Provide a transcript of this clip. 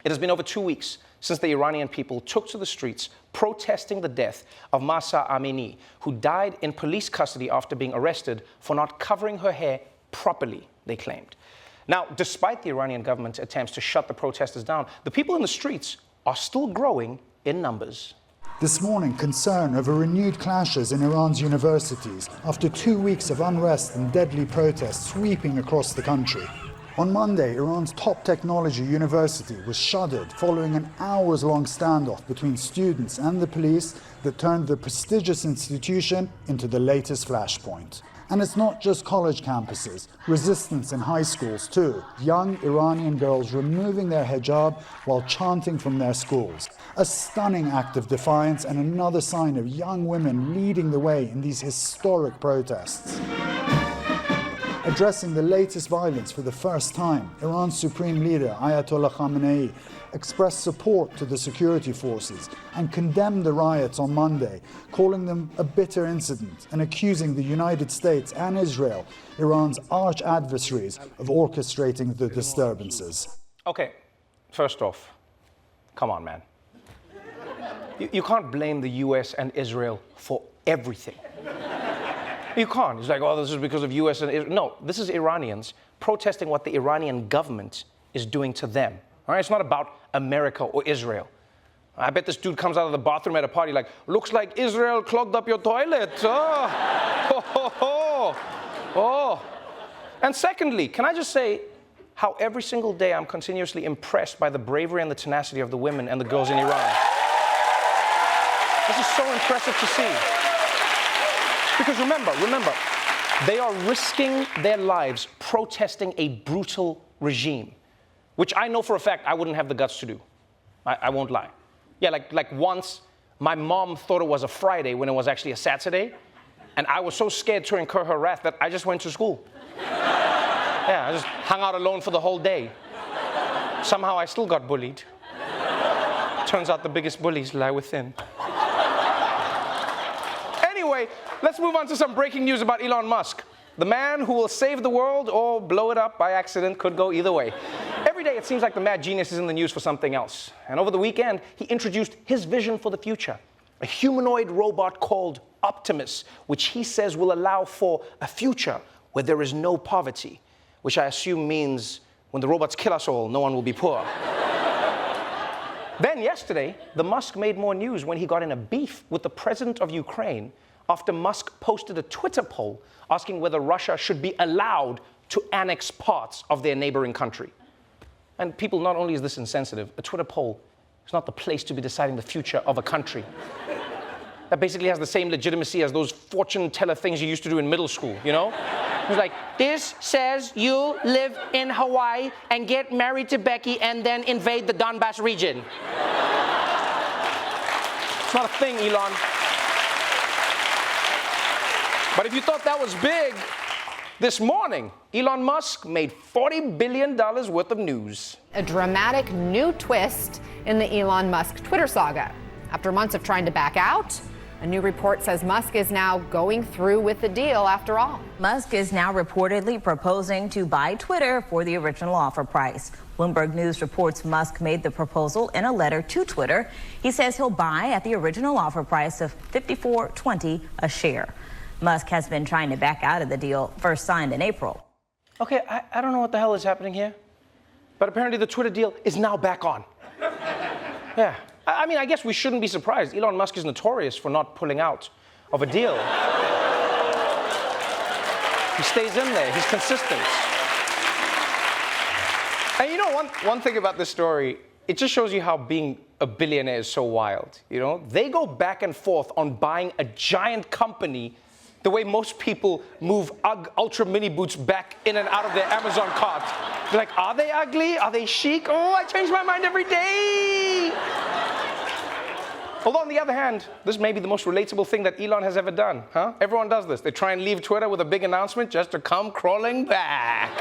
It has been over 2 weeks since the Iranian people took to the streets protesting the death of Mahsa Amini, who died in police custody after being arrested for not covering her hair properly, they claimed. Now, despite the Iranian government's attempts to shut the protesters down, the people in the streets are still growing in numbers. This morning, concern over renewed clashes in Iran's universities after 2 weeks of unrest and deadly protests sweeping across the country. On Monday, Iran's top technology university was shuttered following an hours-long standoff between students and the police that turned the prestigious institution into the latest flashpoint. And it's not just college campuses, resistance in high schools too. Young Iranian girls removing their hijab while chanting from their schools. A stunning act of defiance and another sign of young women leading the way in these historic protests. Addressing the latest violence for the first time, Iran's Supreme Leader, Ayatollah Khamenei, expressed support to the security forces and condemned the riots on Monday, calling them a bitter incident and accusing the United States and Israel, Iran's arch adversaries, of orchestrating the disturbances. Okay, first off, come on, man. You can't blame the US and Israel for everything. You can't. It's like, oh, this is because of US and Israel. No, this is Iranians protesting what the Iranian government is doing to them. All right? It's not about America or Israel. I bet this dude comes out of the bathroom at a party like, looks like Israel clogged up your toilet. Oh. And secondly, can I just say how every single day I'm continuously impressed by the bravery and the tenacity of the women and the girls in Iran. This is so impressive to see. Because remember, they are risking their lives protesting a brutal regime, which I know for a fact I wouldn't have the guts to do. I won't lie. Yeah, like once my mom thought it was a Friday when it was actually a Saturday, and I was so scared to incur her wrath that I just went to school. Yeah, I just hung out alone for the whole day. Somehow I still got bullied. Turns out the biggest bullies lie within. Anyway, let's move on to some breaking news about Elon Musk. The man who will save the world or blow it up by accident, could go either way. Every day it seems like the mad genius is in the news for something else. And over the weekend, he introduced his vision for the future. A humanoid robot called Optimus, which he says will allow for a future where there is no poverty, which I assume means when the robots kill us all, no one will be poor. Then yesterday, the Musk made more news when he got in a beef with the president of Ukraine after Musk posted a Twitter poll asking whether Russia should be allowed to annex parts of their neighboring country. And people, not only is this insensitive, a Twitter poll is not the place to be deciding the future of a country. That basically has the same legitimacy as those fortune teller things you used to do in middle school, you know? It's like, this says you live in Hawaii and get married to Becky and then invade the Donbass region. It's not a thing, Elon. But if you thought that was big, this morning, Elon Musk made $40 billion worth of news. A dramatic new twist in the Elon Musk Twitter saga. After months of trying to back out, a new report says Musk is now going through with the deal after all. Musk is now reportedly proposing to buy Twitter for the original offer price. Bloomberg News reports Musk made the proposal in a letter to Twitter. He says he'll buy at the original offer price of $54.20 a share. Musk has been trying to back out of the deal, first signed in April. Okay, I don't know what the hell is happening here, but apparently the Twitter deal is now back on. Yeah. I mean, I guess we shouldn't be surprised. Elon Musk is notorious for not pulling out of a deal. He stays in there. He's consistent. And you know, one thing about this story, it just shows you how being a billionaire is so wild. You know, they go back and forth on buying a giant company the way most people move UGG Ultra Mini boots back in and out of their Amazon cart. They're like, are they ugly? Are they chic? Oh, I change my mind every day. Although on the other hand, this may be the most relatable thing that Elon has ever done, huh? Everyone does this. They try and leave Twitter with a big announcement just to come crawling back.